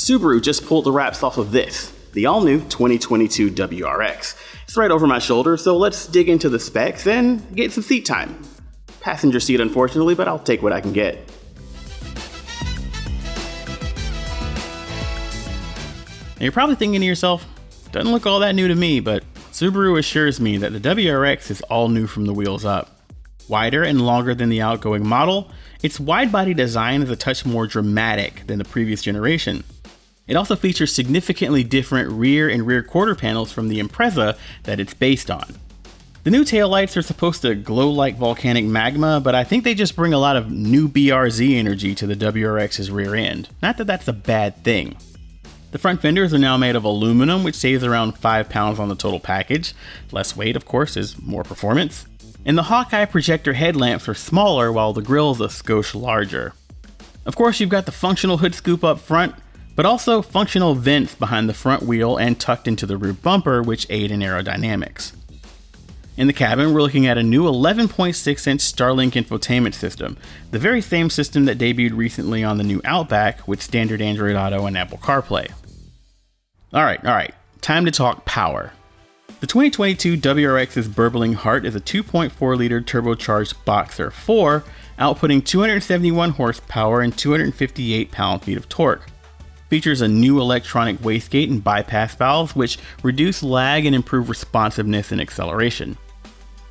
Subaru just pulled the wraps off of this, the all-new 2022 WRX. It's right over my shoulder, so let's dig into the specs and get some seat time. Passenger seat, unfortunately, but I'll take what I can get. Now you're probably thinking to yourself, doesn't look all that new to me, but Subaru assures me that the WRX is all new from the wheels up. Wider and longer than the outgoing model, its wide-body design is a touch more dramatic than the previous generation. It also features significantly different rear and rear quarter panels from the Impreza that it's based on. The new taillights are supposed to glow like volcanic magma, but I think they just bring a lot of new BRZ energy to the WRX's rear end. Not that that's a bad thing. The front fenders are now made of aluminum, which saves around 5 pounds on the total package. Less weight, of course, is more performance. And the Hawkeye projector headlamps are smaller, while the grille is a skosh larger. Of course, you've got the functional hood scoop up front, but also functional vents behind the front wheel and tucked into the rear bumper, which aid in aerodynamics. In the cabin, we're looking at a new 11.6-inch Starlink infotainment system, the very same system that debuted recently on the new Outback with standard Android Auto and Apple CarPlay. Alright, time to talk power. The 2022 WRX's burbling heart is a 2.4-liter turbocharged Boxer 4, outputting 271 horsepower and 258 pound-feet of torque. Features a new electronic wastegate and bypass valves, which reduce lag and improve responsiveness and acceleration.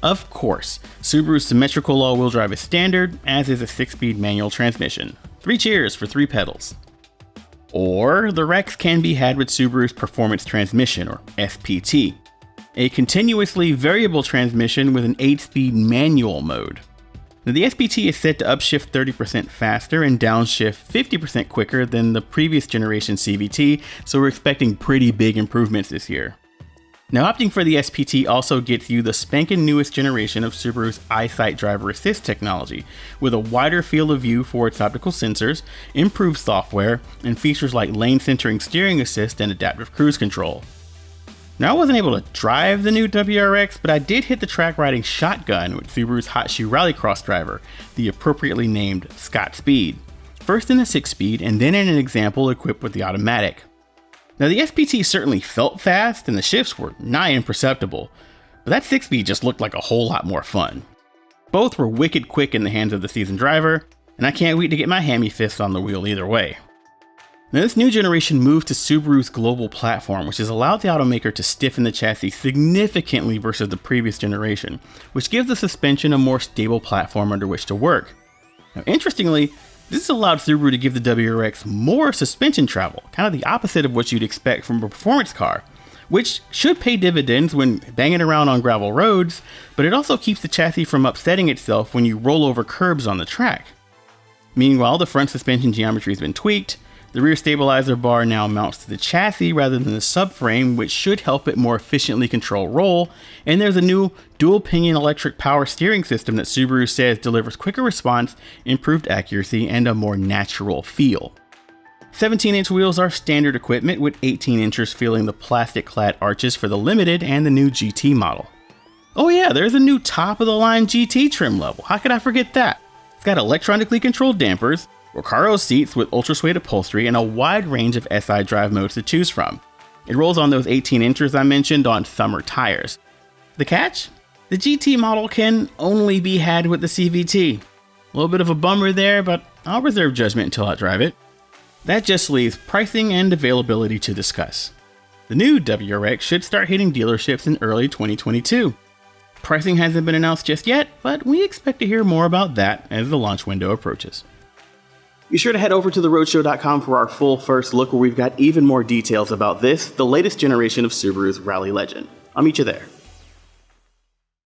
Of course, Subaru's symmetrical all-wheel drive is standard, as is a 6-speed manual transmission. 3 cheers for 3 pedals. Or the Rex can be had with Subaru's Performance Transmission, or SPT, a continuously variable transmission with an 8-speed manual mode. Now, the SPT is set to upshift 30% faster and downshift 50% quicker than the previous generation CVT, so we're expecting pretty big improvements this year. Now, opting for the SPT also gets you the spanking newest generation of Subaru's Eyesight driver assist technology, with a wider field of view for its optical sensors, improved software, and features like lane centering steering assist and adaptive cruise control. Now, I wasn't able to drive the new WRX, but I did hit the track riding shotgun with Subaru's hot shoe rallycross driver, the appropriately named Scott Speed. First in the 6-speed, and then in an example equipped with the automatic. Now, the SPT certainly felt fast, and the shifts were nigh imperceptible, but that 6-speed just looked like a whole lot more fun. Both were wicked quick in the hands of the seasoned driver, and I can't wait to get my hammy fists on the wheel either way. Now, this new generation moved to Subaru's global platform, which has allowed the automaker to stiffen the chassis significantly versus the previous generation, which gives the suspension a more stable platform under which to work. Now, interestingly, this has allowed Subaru to give the WRX more suspension travel, kind of the opposite of what you'd expect from a performance car, which should pay dividends when banging around on gravel roads, but it also keeps the chassis from upsetting itself when you roll over curbs on the track. Meanwhile, the front suspension geometry has been tweaked. The rear stabilizer bar now mounts to the chassis rather than the subframe, which should help it more efficiently control roll, and there's a new dual pinion electric power steering system that Subaru says delivers quicker response, improved accuracy, and a more natural feel. 17-inch wheels are standard equipment, with 18 inches filling the plastic-clad arches for the Limited and the new GT model. Oh yeah, there's a new top-of-the-line GT trim level, how could I forget that? It's got electronically controlled dampers, Recaro seats with ultra suede upholstery, and a wide range of SI drive modes to choose from. It rolls on those 18 inches I mentioned on summer tires. The catch? The GT model can only be had with the CVT. A little bit of a bummer there, but I'll reserve judgment until I drive it. That just leaves pricing and availability to discuss. The new WRX should start hitting dealerships in early 2022. Pricing hasn't been announced just yet, but we expect to hear more about that as the launch window approaches. Be sure to head over to theroadshow.com for our full first look, where we've got even more details about this, the latest generation of Subaru's Rally Legend. I'll meet you there.